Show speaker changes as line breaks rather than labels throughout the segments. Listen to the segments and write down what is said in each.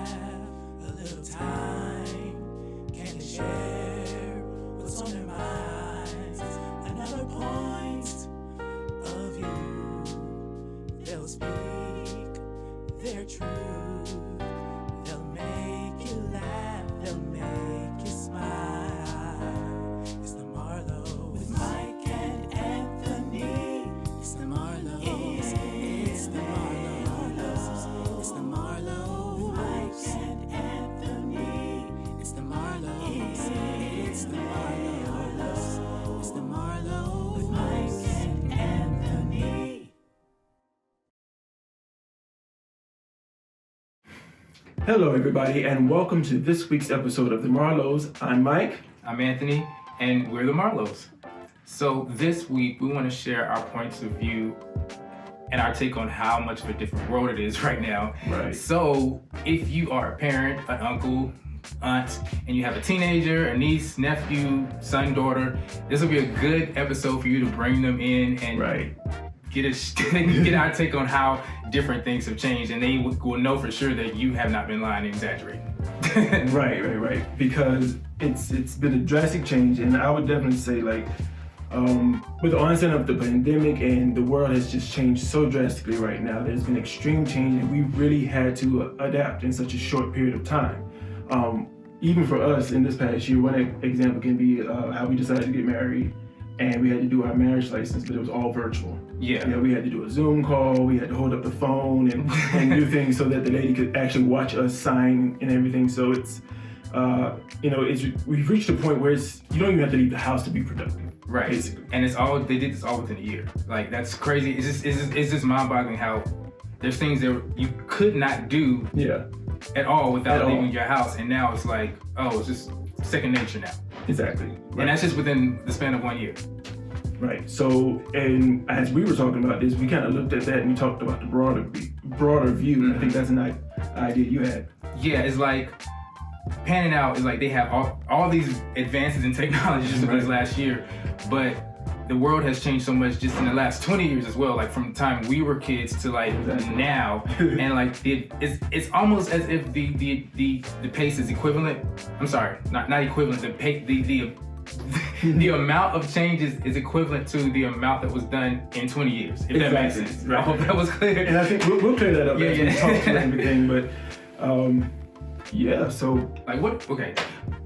a little time? Can they share what's on their minds? Another point of view. They'll speak their truth. They'll make you laugh. They'll make you smile. It's the Marlows with Mike and Anthony. It's the Marlows. It's the Marlows. It's the Marlows with Mike and Anthony. It's the Marlows. It's the Marlows. It's the Marlows with Mike and Anthony.
Hello, everybody, and welcome to this week's episode of the Marlows. I'm Mike.
I'm Anthony, and we're the Marlows. So this week, we want to share our points of view and our take on how much of a different world it is right now.
Right.
So if you are a parent, an uncle, aunt, and you have a teenager, a niece, nephew, son, daughter, this will be a good episode for you to bring them in and get our take on how different things have changed, and they will know for sure that you have not been lying and exaggerating.
Right. Because it's been a drastic change, and I would definitely say with the onset of the pandemic and the world has just changed so drastically right now. There's been extreme change, and we really had to adapt in such a short period of time. Even for us in this past year, one example can be how we decided to get married. And we had to do our marriage license, but it was all virtual. Yeah, we had to do a Zoom call, we had to hold up the phone and do things so that the lady could actually watch us sign and everything. So it's, we've reached a point where you don't even have to leave the house to be productive.
Right, basically. And they did this all within a year. Like, that's crazy. It's just mind-boggling how there's things that you could not do at all without leaving your house. And now it's like, it's just second nature now.
Exactly. Right.
And that's just within the span of 1 year.
Right. So, and as we were talking about this, we kind of looked at that and we talked about the broader view. Mm-hmm. I think that's an idea you had. Yeah, it's like panning out is like they have all these advances in technology just in this last year, but the world has changed so much just in the last 20 years as well, like from the time we were kids to like now, and like it's almost as if the pace is equivalent. I'm sorry, not equivalent. The amount of changes is equivalent to the amount that was done in 20 years. If that makes sense. Right. I hope that was clear. And I think we'll clear that up as we talk through everything. But so
like what? Okay,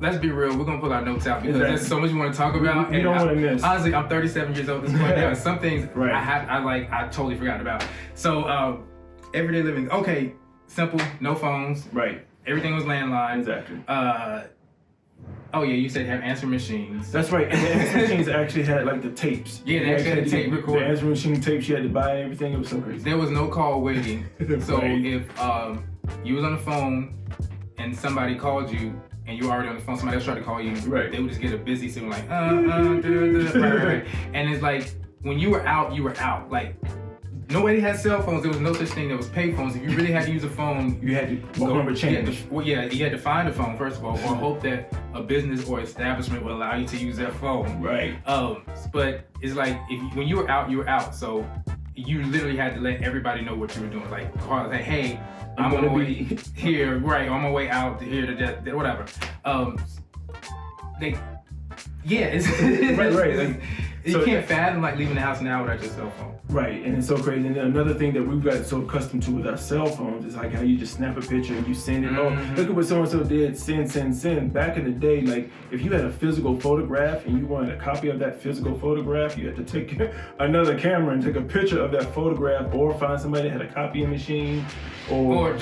let's be real. We're gonna pull our notes out because there's so much we want to talk about.
We don't want to miss.
Honestly, I'm 37 years old at this point now. Some things I totally forgot about. So everyday living. Okay, simple. No phones.
Right.
Everything was landline.
Exactly.
You said have answering machines.
That's right. And the answering machines actually had like the tapes.
Yeah, they actually had the tape recorder.
The answering machine tapes you had to buy and everything. It was so crazy.
There was no call waiting. So if you was on the phone and somebody called you and you were already on the phone, somebody else tried to call you, they would just get a busy signal like, right. And it's like, when you were out, you were out. Like, nobody had cell phones. There was no such thing. There was pay phones. If you really had to use a phone,
you had to go over change.
You had to find a phone first of all, or hope that a business or establishment would allow you to use their phone.
Right.
But it's like when you were out, you were out. So you literally had to let everybody know what you were doing. Like, call, say, hey, I'm on my way here. Right. On my way out to here to whatever. It's right. Like, you can't fathom like leaving the house now without your cell phone.
Right, and it's so crazy. And then another thing that we've got so accustomed to with our cell phones is like how you just snap a picture and you send it. Mm-hmm. Oh, look at what so-and-so did, send. Back in the day, like if you had a physical photograph and you wanted a copy of that physical photograph, you had to take another camera and take a picture of that photograph, or find somebody that had a copying machine, or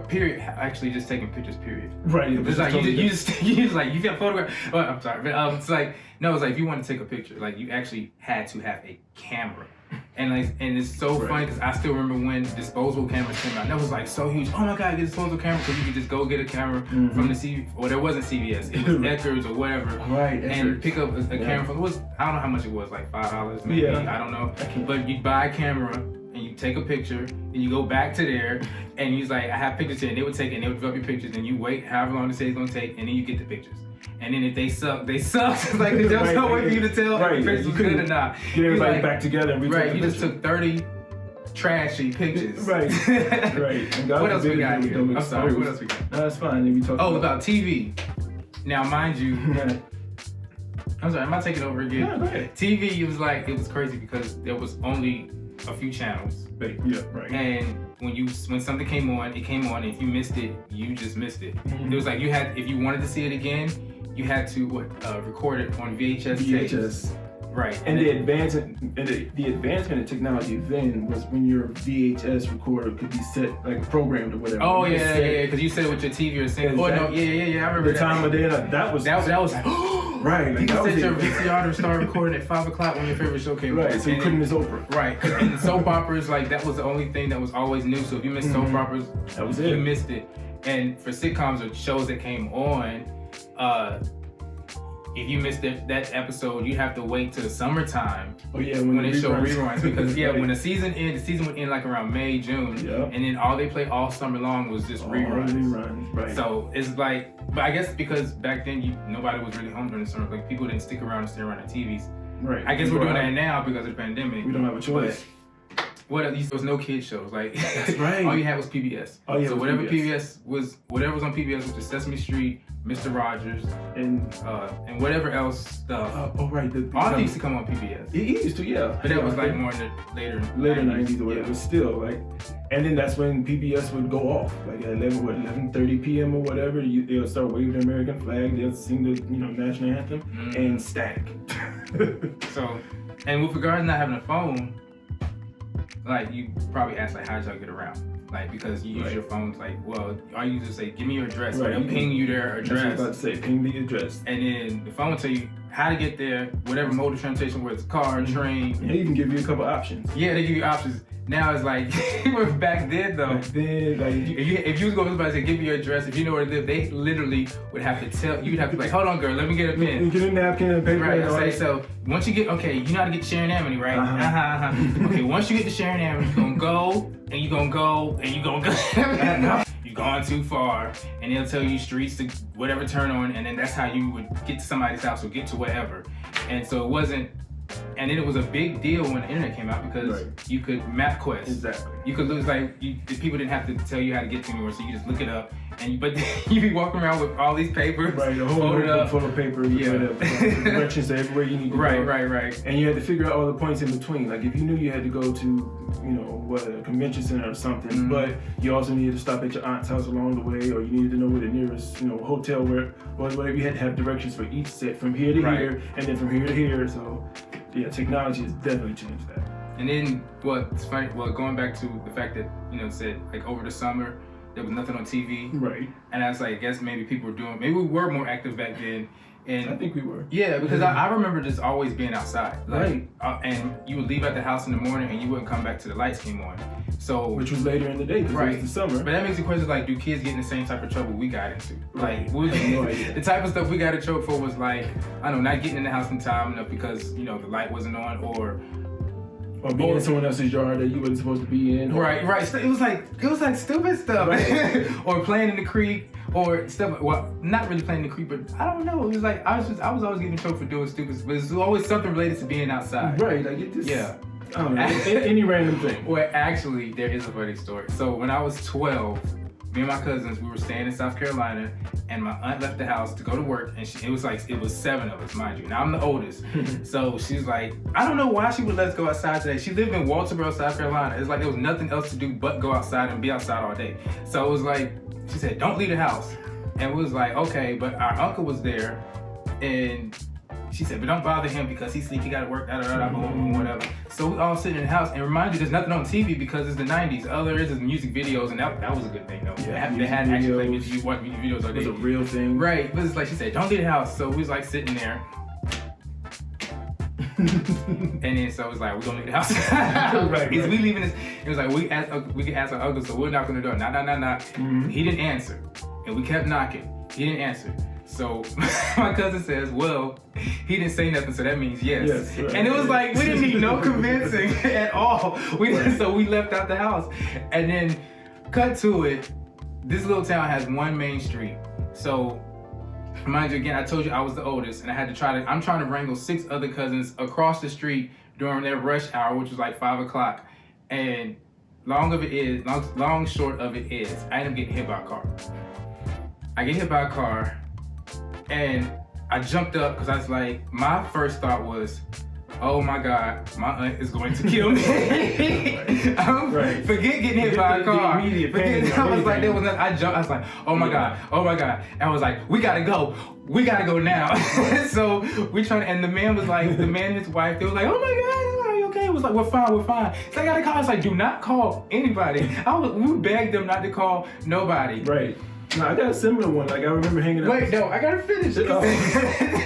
period. Actually, just taking pictures. Period. Right.
It's like you just like you got a photograph. Well, I'm sorry, but it's like. No, it's like if you want to take a picture, like you actually had to have a camera. And it's so funny because I still remember when disposable cameras came out. That was like so huge. Oh my God, get a disposable camera, because you could just go get a camera from the CVS, or there wasn't CVS, it was Eckerd's or whatever.
Right.
And pick up a camera from, I don't know how much it was, like $5 maybe, I don't know. But you buy a camera and you take a picture and you go back to there and you's like, I have pictures here, and they would take it and they would develop your pictures and you wait however long they say it's gonna take, and then you get the pictures. And then if they suck, they suck. Like there's no way for you to tell if the picture was good or not.
Get everybody back together and
you just took 30 trashy pictures.
Right. And God
What else we got here?
don't
I'm sorry.
expose.
What else we got?
No, that's fine. If you talk
about TV. Now, mind you, I'm sorry. Am I taking over again?
Yeah, go ahead.
TV, it was crazy because there was only a few channels.
Yeah, right.
And when something came on, it came on. And if you missed it, you just missed it. It was like if you wanted to see it again, you had to record it on VHS tapes. Right.
And the advancement in technology then was when your VHS recorder could be set, like programmed or whatever.
Oh yeah, because you said with your TV or saying, I remember
the time of day, that was
like,
right. Like,
you can set your VCR to start recording at 5 o'clock when your favorite show came on.
Right, so you couldn't miss Oprah.
Right, and soap operas, like that was the only thing that was always new. So if you missed soap operas,
that was it.
You missed it. And for sitcoms or shows that came on, if you missed that episode, you have to wait till the summertime.
Oh yeah,
when they show reruns because when the season would end like around May, June, and then all they play all summer long was just reruns.
Right.
So it's like, but I guess because back then nobody was really home during the summer, like people didn't stick around and stay around the TVs.
Right.
I guess we're doing that now because of the pandemic.
We don't have a choice.
What at least there was no kid shows. Like
that's right.
All you had was PBS.
Oh yeah.
So whatever whatever was on PBS, which was Sesame Street, Mr. Rogers, and whatever else stuff. All these used to come on PBS.
It used to, yeah.
But that was like more in the later
90s or whatever. Yeah. Still, like, and then that's when PBS would go off, like at 11:30 p.m. or whatever. They'll start waving the American flag. They'll sing the national anthem and static.
So, and with regards to not having a phone, like you probably ask like, how'd y'all get around? Like, because you use your phones, like, well, all you just say, give me your address. Right. They'll ping you their address.
That's what I was about to say, ping the address.
And then the phone will tell you how to get there, whatever mode of transportation, whether it's car, train.
They even give you a couple options.
Yeah, they give you options. Now it's like, back then though.
Back then, like,
if you was going to somebody and say, give me your address, if you know where to live, they literally would have to tell, you'd have to be like, hold on girl, let me get a pen.
Get a napkin and paper.
Right, I say, so once you get, you know how to get to Sharon Avenue, right? Okay, once you get to Sharon Avenue, you're going to go, and you're going to go, and you're going to go. You're going too far, and they'll tell you streets to whatever turn on, and then that's how you would get to somebody's house or get to wherever. And so it wasn't, and then it was a big deal when the internet came out because you could MapQuest.
Exactly.
You could lose people didn't have to tell you how to get to anywhere, so you just look it up. But you be walking around with all these papers,
right? The whole notebook full of paper, directions to everywhere you need to go.
Right.
And you had to figure out all the points in between. Like if you knew you had to go to, a convention center or something, but you also needed to stop at your aunt's house along the way, or you needed to know where the nearest, hotel or whatever. You had to have directions for each set from here to here, and then from here to here. So, yeah, technology has definitely changed that.
And then what's funny? Well, going back to the fact that it said like over the summer. There was nothing on TV.
Right.
And I was like, I guess maybe we were more active back then. And
I think we were.
Yeah, because I remember just always being outside.
Like,
and you would leave at the house in the morning and you wouldn't come back till the lights came on. So
which was later in the day because it was the summer.
But that makes the question like, do kids get in the same type of trouble we got into?
Right.
Like, the type of stuff we got in trouble for was like, I don't know, not getting in the house in time enough because, the light wasn't on or
being in someone else's yard that you wasn't supposed to be in.
Right. It was like stupid stuff. Right. Or playing in the creek or stuff. Well, not really playing in the creek, but I don't know. It was like I was always getting in trouble for doing stupid stuff. But it's always something related to being outside.
Right. Like it just.
Yeah.
I don't know. Any random thing.
Well, actually, there is a funny story. So when I was 12, me and my cousins, we were staying in South Carolina, and my aunt left the house to go to work, and it was 7 of us, mind you. Now I'm the oldest, so she's like, I don't know why she would let us go outside today. She lived in Walterboro, South Carolina. It's like there was nothing else to do but go outside and be outside all day. So it was like, she said, don't leave the house, and we was like, okay, but our uncle was there, and she said, but don't bother him because he's sleepy, he got to work, whatever. So we all sitting in the house, and remind you, there's nothing on TV because it's the 90s. All there is music videos, and that was a good thing, though.
Yeah,
they had actually played music, you watch music videos all day.
It was a real thing.
Right, but it's like she said, don't leave the house. So we was like sitting there. And then so it was like, we're gonna leave the house.
Right.
We leaving this? It was like, we could ask our uncle, so we're knocking on the door. Knock. He didn't answer. And we kept knocking. He didn't answer. So my cousin says, well, he didn't say nothing, so that means yes. Right. And it was like, we didn't need no convincing at all. So we left out the house. And then cut to it, this little town has one main street. So mind you, again, I told you I was the oldest, and I'm trying to wrangle 6 other cousins across the street during their rush hour, which was like 5 o'clock. And long short of it is, I end up getting hit by a car. I get hit by a car, and I jumped up because I was like, my first thought was, oh my God, my aunt is going to kill me.
Right.
Forget getting hit by a car.
The immediate panic.
I was like, there was nothing. I jumped. I was like, oh my God. And I was like, we gotta go now. So we tried, and the man and his wife, they was like, oh my God, are you okay? It was like, we're fine. So I got a call. I was like, do not call anybody. We begged them not to call nobody.
Right. No, I got a similar one. Like, I remember hanging out.
Wait, no, I gotta finish. So,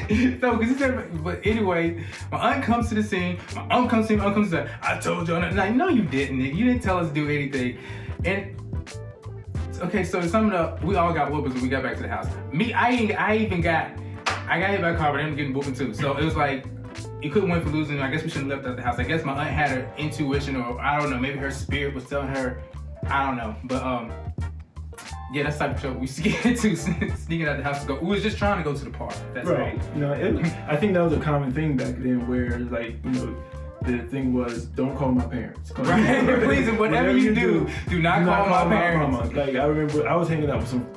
because he said, but anyway, my aunt comes to the scene. My uncle comes to me. My uncle said, I told you. I'm like, no, you didn't, nigga. You didn't tell us to do anything. And okay, so to sum it up, we all got whoopings when we got back to the house. Me, I got hit by a car, but I ended up getting whooping too. So it was like, you couldn't win for losing. I guess we shouldn't have left at the house. I guess my aunt had her intuition, or I don't know, maybe her spirit was telling her, I don't know, but yeah, that's the type of trouble we get into, sneaking out the house to go. We was just trying to go to the park. That's
right.
all.
You know, I think that was a common thing back then, where like, you know, the thing was, don't call my parents.
Right. Please, whatever you do not call my parents.
Mama. Like, I remember I was hanging out with some,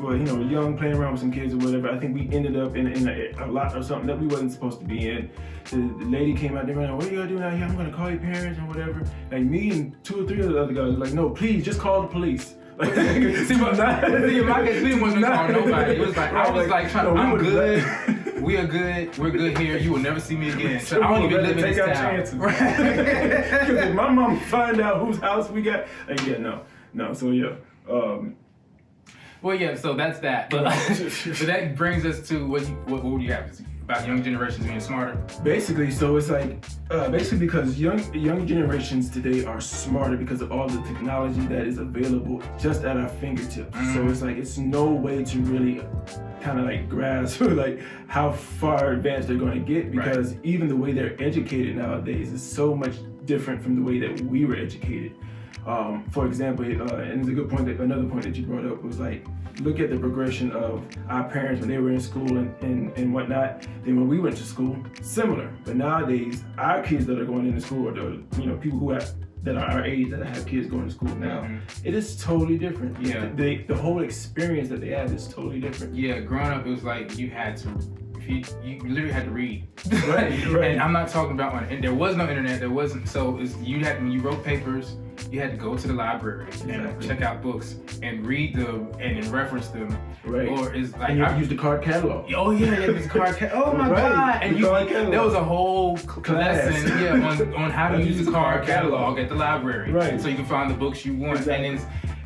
young, playing around with some kids or whatever. I think we ended up in a lot or something that we wasn't supposed to be in. The lady came out there and like, what are you gonna do now? Yeah, I'm gonna call your parents or whatever. Like, me and 2 or 3 of the other guys were like, no, please, just call the police. Like,
see, my case, we didn't want to call nobody. It was like, I was like, I'm good. We are good. We're good here. You will never see me again. So I don't even live in this town.
Because if my mom find out whose house we got, like, yeah, no. So yeah.
Well, yeah. So that's that. But that brings us to what would you have about young generations being smarter?
Basically, so it's like because young generations today are smarter because of all the technology that is available just at our fingertips. Mm-hmm. So it's like it's no way to really kind of like grasp like how far advanced they're going to get, because even the way they're educated nowadays is so much different from the way that we were educated. For example, and it's a good point, another point that you brought up was like, look at the progression of our parents when they were in school and whatnot. Then when we went to school, similar. But nowadays, our kids that are going into school, or the people that are our age that have kids going to school now, it is totally different.
Yeah.
The whole experience that they have is totally different.
Yeah, growing up, it was like you had to. You literally had to read.
Right.
And I'm not talking about and there was no internet. There wasn't. So when you wrote papers, you had to go to the library and check out books and read them and then reference them.
Right.
Or it's like
and you use the card catalog.
Oh yeah, it was card catalog. Oh my God! And there was a whole lesson on how to use the card catalog at the library.
Right.
So you can find the books you want.
Exactly.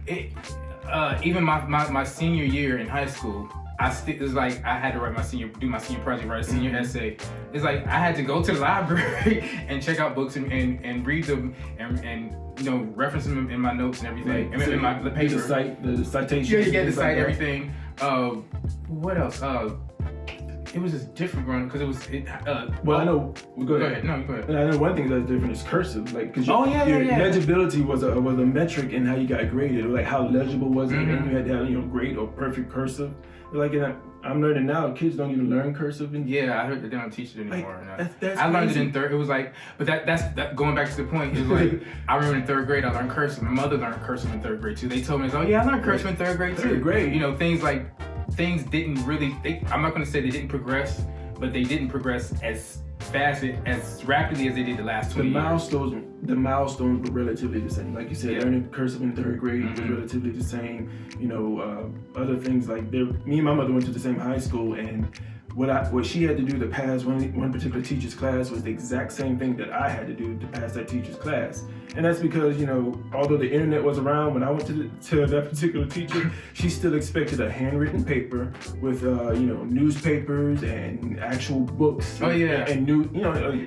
And even my senior year in high school, it was like I had to do my senior project, write a senior essay. It's like I had to go to the library and check out books and read them and reference them in my notes and everything.
Right.
In my paper.
The citation.
Yeah, you get to cite everything. What else? It was just different growing because it was.
I know. Go ahead.
No, go ahead.
And I know one thing that's different is cursive, like because
your
legibility was a metric in how you got graded, like how legible was it, and you had to have great or perfect cursive. Like I'm learning now, kids don't even learn cursive.
Yeah, I heard that they don't teach it anymore.
That's
I learned
crazy.
it in third. It was like, but that's going back to the point. Is like I remember in third grade I learned cursive. My mother learned cursive in third grade too. They told me, I learned cursive in third grade too.
Third grade.
Things didn't really. I'm not going to say they didn't progress, but they didn't progress as fast, as rapidly as they did the last 20 years.
The milestones were relatively the same. Like you said, learning cursive in third grade was relatively the same. Other things like me and my mother went to the same high school, and what she had to do to pass one particular teacher's class was the exact same thing that I had to do to pass that teacher's class. And that's because, although the internet was around when I went to that particular teacher, she still expected a handwritten paper with, newspapers and actual books.
Oh, yeah.
And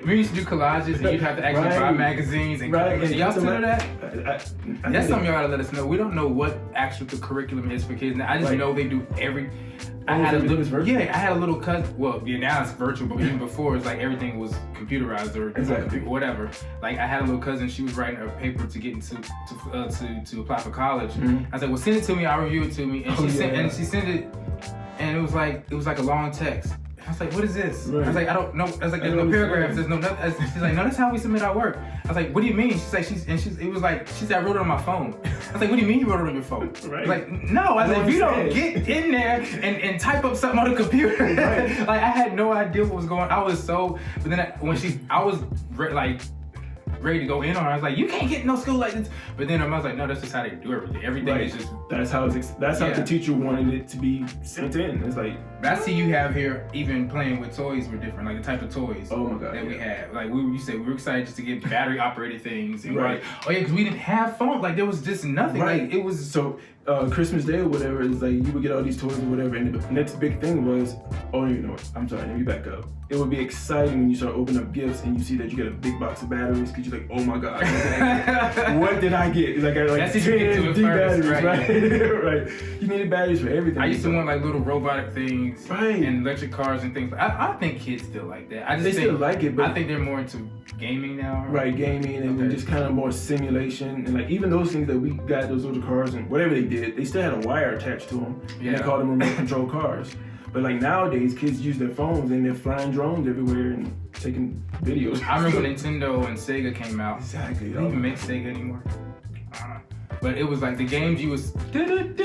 we used to do collages, and you'd have to actually buy magazines. And y'all still do that? That's something y'all gotta let us know. We don't know what actually the curriculum is for kids. Now, I just know they do I had a little cousin. Well, yeah, now it's virtual, but even before, it's like everything was computerized or whatever. Like I had a little cousin. She was writing her paper to get into to apply for college. I said, "Well, send it to me. I'll review it to me." And she sent it, and it was like a long text. I was like, what is this?
Right.
I was like, I don't know. I was like, there's no paragraphs. There's no nothing. She's like, no, that's how we submit our work. I was like, what do you mean? She's like, it was like, she said, I wrote it on my phone. I was like, what do you mean you wrote it on your phone?
Right.
Like, no. I was like, if you don't get in there and type up something on the computer, right. Like, I had no idea what was going on. I was so, but then I was like, ready to go in on her. I was like, you can't get in no school like this. But then I was like, no, that's just how they do everything. Everything is just.
That's how the teacher wanted it to be sent in. It's like.
But I see you have here even playing with toys were different, like the type of toys.
Oh my God,
that we had. Like you said, we were excited just to get battery operated things. And
right.
Like, oh yeah, because we didn't have phones. Like there was just nothing.
Right.
Like it was
so. Christmas Day or whatever, is like you would get all these toys or whatever, and the next big thing was, I'm sorry, let me back up. It would be exciting when you start opening up gifts and you see that you get a big box of batteries because you're like, oh my God, what did I get? Like I like 10 D batteries, right? Right. You needed batteries for everything.
I used to want like little robotic things,
right,
and electric cars and things. I think kids still like that.
They still like it, but
I think they're more into gaming now.
Right, gaming and just kind of more simulation, and like even those things that we got, those little cars and whatever they did, they still had a wire attached to them, and they called them remote control cars. But like nowadays, kids use their phones and they're flying drones everywhere and taking videos.
I remember when Nintendo and Sega came out.
Exactly.
They don't even make Sega anymore. I don't know. But it was like the games you was. And the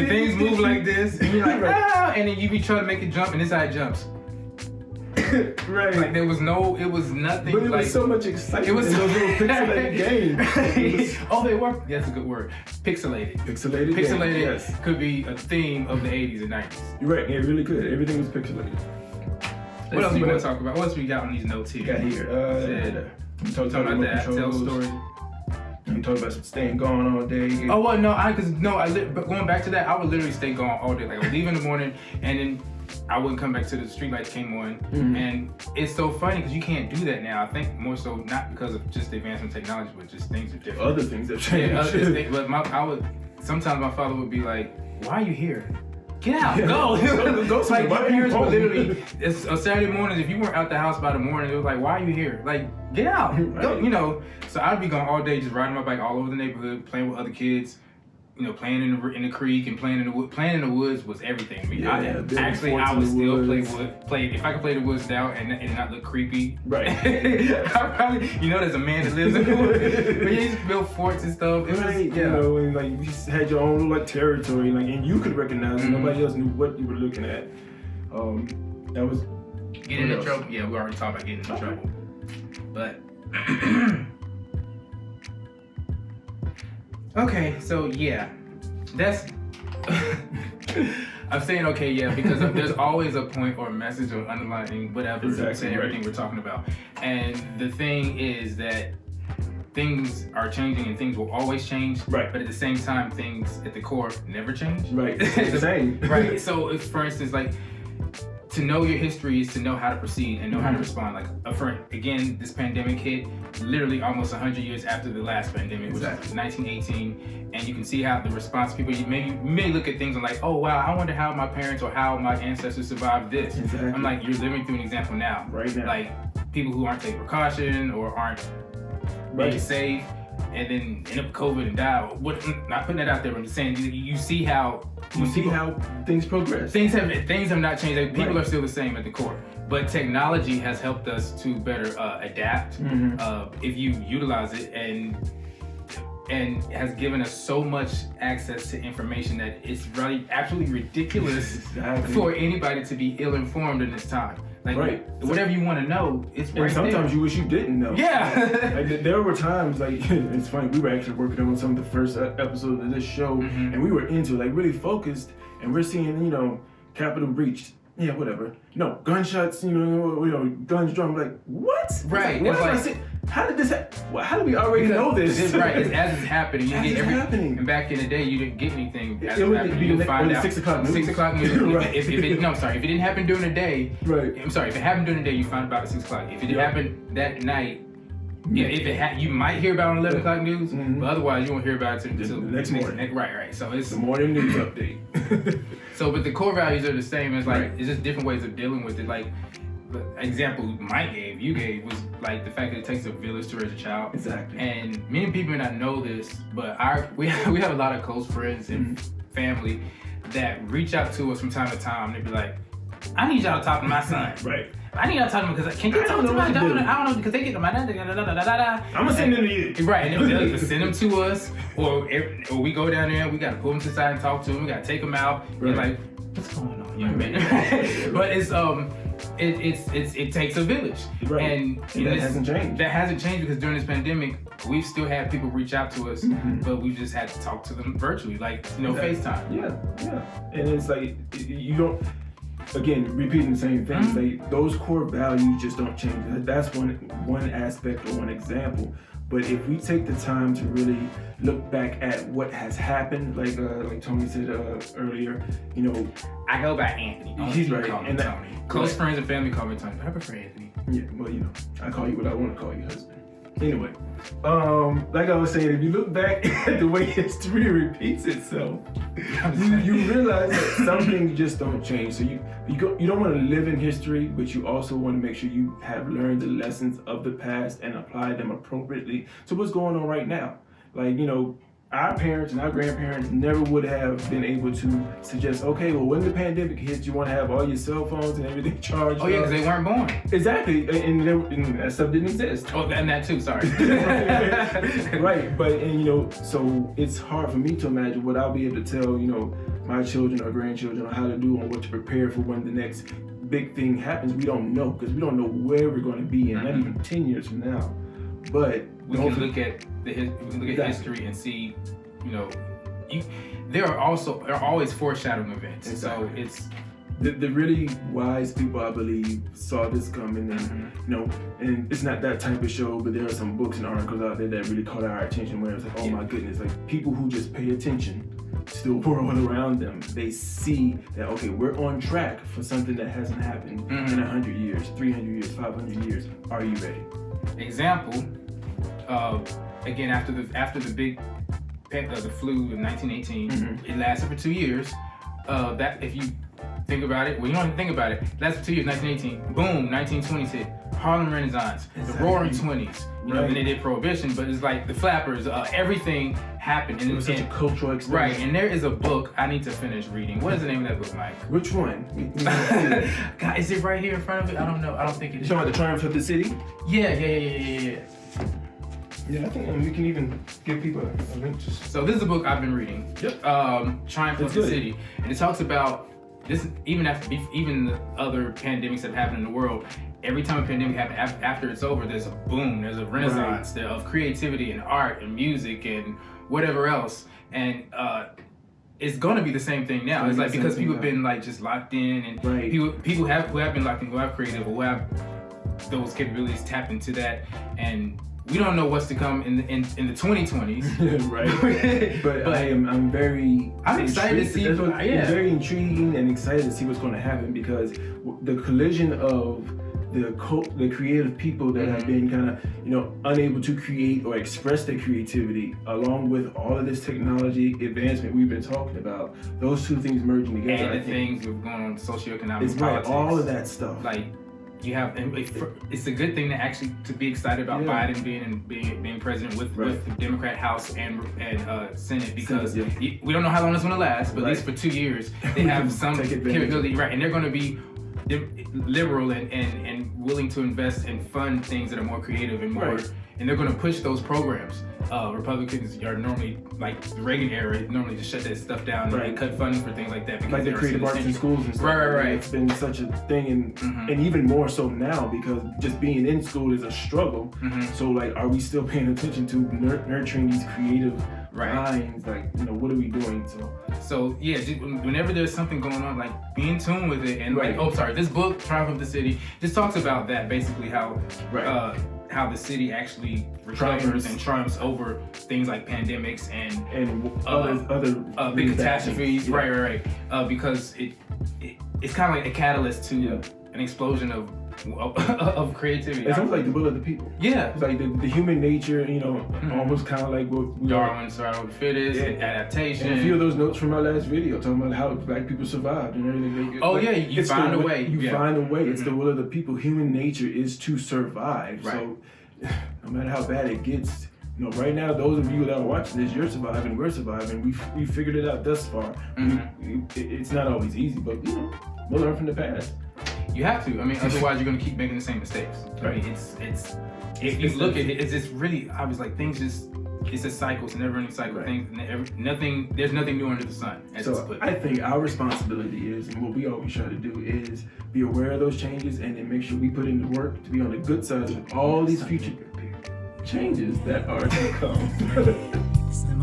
things move like this, and you're like, ah, and then you be trying to make it jump, and this how it jumps.
Right.
Like it was nothing.
But it
like,
was so much excitement
it was
in those little pixelated games.
Oh, they were. That's a good word. Pixelated.
Pixelated games, yes.
Could be a theme of the 80s and 90s.
You're right. It really could. Everything was pixelated.
What else do you want to talk about? What else we got on these notes here?
Got here.
We talked about that. Tell a story.
We talked about staying gone all day.
Oh well, no. But going back to that, I would literally stay gone all day. Like I would leave in the morning, and then I wouldn't come back till the street lights came on. Mm-hmm. And it's so funny because you can't do that now. I think more so not because of just the advancement of technology, but just things are different.
Other things have changed.
Yeah, other things. But sometimes my father would be like, "Why are you here? Get out, go!"
Go
like my parents would literally, it's a Saturday morning. If you weren't out the house by the morning, it was like, "Why are you here? Like, get out, go!" You know. So I'd be gone all day, just riding my bike all over the neighborhood, playing with other kids. You know, playing in the creek and playing in the wood. Playing in the woods was everything. I mean, I would still play. If I could play the woods down and not look creepy,
right?
I probably, there's a man that lives in the woods, but you used to build forts and stuff. It was,
you know, and like you just had your own like territory, like, and you could recognize it. Nobody else knew what you were looking at. That was
getting into trouble. Yeah, we already talked about getting into trouble, but. Okay, so yeah, that's. I'm saying okay, yeah, because there's always a point or a message or underlying whatever to everything we're talking about. And the thing is that things are changing and things will always change. Right. But at the same time, things at the core never change.
Right. It's the same.
Right. So if, for instance, like, to know your history is to know how to proceed and know how to respond. Like, again, this pandemic hit literally almost 100 years after the last pandemic, which was 1918, and you can see how the response people, you may look at things and like, oh wow, I wonder how my parents or how my ancestors survived this. Exactly. I'm like, you're living through an example now. Right now. Like, people who aren't taking precaution or aren't being safe, and then end up with COVID and die. Not putting that out there, but I'm just saying, you see how
things progress.
Things have not changed. Like, people are still the same at the core, but technology has helped us to better adapt if you utilize it, and has given us so much access to information that it's really absolutely ridiculous for anybody to be ill-informed in this time. Like, whatever you want to know, it's right there.
And sometimes you wish you didn't know.
Yeah.
Like, there were times, like, it's funny, we were actually working on some of the first episodes of this show, and we were into, like, really focused, and we're seeing, Capitol breached. Yeah, whatever. No, gunshots, guns drawn. Like, what?
Right.
Like, what am I saying? How did this happen? How did we already know this?
It's right. It's as it's happening. You get
happening.
And back in the day, you didn't get anything.
It would be
you'll find out.
6 o'clock news.
6 o'clock news.
Right.
If it didn't happen during the day.
Right.
I'm sorry. If it happened during the day, you find about at 6 o'clock. If it happened that night, you might hear about it on 11 o'clock news, but otherwise you won't hear about it until
the next morning.
Right. So it's
the morning news update.
But the core values are the same. It's like it's just different ways of dealing with it. Like, the example you gave was like the fact that it takes a village to raise a child.
Exactly.
And many people may not know this, but we have a lot of close friends and family that reach out to us from time to time. They be like, I need y'all to talk to my son.
Right.
I need y'all to talk to him because can you talk to my daughter? I don't know because they get to my
I'm gonna send them to you.
Right, and they'll either send them to us, or we go down there and we gotta pull them to the side and talk to them. We gotta take them out. Right. And like, what's going on, young man? But it takes a village,
right.
And
that hasn't changed.
That hasn't changed because during this pandemic, we've still had people reach out to us, but we've just had to talk to them virtually, like FaceTime.
Yeah, and it's like you don't. Again, repeating the same things. Like those core values just don't change. That's one aspect or one example. But if we take the time to really look back at what has happened, like Tony said earlier,
I go by Anthony.
He's right.
Call me Tony. Close friends and family call me Tony. I prefer Anthony.
Yeah, well, I call you what I want to call you, husband. Anyway, like I was saying, if you look back at the way history repeats itself, you realize that some things just don't change. So you don't want to live in history, but you also want to make sure you have learned the lessons of the past and apply them appropriately to what's going on right now. Like, our parents and our grandparents never would have been able to suggest, okay, well, when the pandemic hits, you want to have all your cell phones and everything charged.
Oh, yeah, because they weren't born.
Exactly, and that stuff didn't exist.
Oh, and that too, sorry.
Right, but, so it's hard for me to imagine what I'll be able to tell, my children or grandchildren on how to do and what to prepare for when the next big thing happens. We don't know, because we don't know where we're going to be in, not even 10 years from now. But
we can look at history and see, there are always foreshadowing events.
Exactly.
So it's
the really wise people, I believe, saw this coming, and and it's not that type of show, but there are some books and articles out there that really caught our attention. Where it's like, oh my goodness, like people who just pay attention to the world around them, they see that okay, we're on track for something that hasn't happened in 100 years, 300 years, 500 years. Are you ready?
Example, again after the big the flu in 1918, it lasted for 2 years. That if you think about it, well, you don't even think about it. Lasted for 2 years, 1918. Boom, 1920s hit. Harlem Renaissance, the Roaring 20s. And they did Prohibition, but it's like the Flappers. Everything happened. And
it was such a cultural experience.
Right, and there is a book I need to finish reading. What is the name of that book, Mike?
Which one?
God, is it right here in front of me? I don't know. I don't think it is.
You talking about The Triumph of the City?
Yeah.
Yeah, I think we can even give people a link to.
So this is a book I've been reading.
Yep.
Triumph of the City, and it talks about this. Even the other pandemics that have happened in the world, every time a pandemic happens, after it's over, there's a boom, there's a renaissance of creativity and art and music and whatever else, and it's going to be the same thing now. It's like because people have been like just locked in, and people who have been locked in, who have creative, or who have those capabilities tap into that, and we don't know what's to come in the 2020s.
Right. But I'm very
excited to see.
It's very intriguing and excited to see what's going to happen, because the collision of the creative people that have been kind of unable to create or express their creativity, along with all of this technology advancement we've been talking about, those two things merging together.
And the things we've gone on socioeconomic
it's
politics.
Right, all of that stuff.
Like you have, and it's a good thing to be excited about Biden being president with the Democrat House and Senate, because we don't know how long it's going to last, but at least for 2 years they have some capability, right? And they're going to be liberal and willing to invest and fund things that are more creative and more, and they're going to push those programs. Republicans are normally, like the Reagan era, normally just shut that stuff down and they cut funding for things like that.
Like the creative arts in schools and stuff. Right. It's been such a thing, and even more so now, because just being in school is a struggle. So like, are we still paying attention to nurturing these creative minds? Like, what are we doing?
So yeah, whenever there's something going on, like be in tune with it, and this book, Triumph of the City, just talks about that, basically how the city actually recovers and triumphs over things like pandemics and other big catastrophes. Right. Because it's kind of like a catalyst to an explosion of creativity.
It's almost like the will of the people.
Yeah.
It's like the human nature, almost kind of like what
Darwin's survival of the fittest, adaptation.
And a few of those notes from our last video talking about how Black people survived and everything.
You find a way.
You find a way. It's the will of the people. Human nature is to survive. Right. So no matter how bad it gets, You know, right now, those of you that are watching this, you're surviving, we're surviving. We figured it out thus far. It's not always easy, but you know, we'll learn from the past.
You have to. I mean, otherwise you're gonna keep making the same mistakes.
Right.
I mean, it's if you look at it, it's just really obvious. Like things just, it's a cycle. It's a never-ending cycle.
Right.
There's nothing new under the sun. As it's
So
put.
I think our responsibility is, and what we always try to do is be aware of those changes and then make sure we put in the work to be on the good side of all these future changes that are to come.
It's the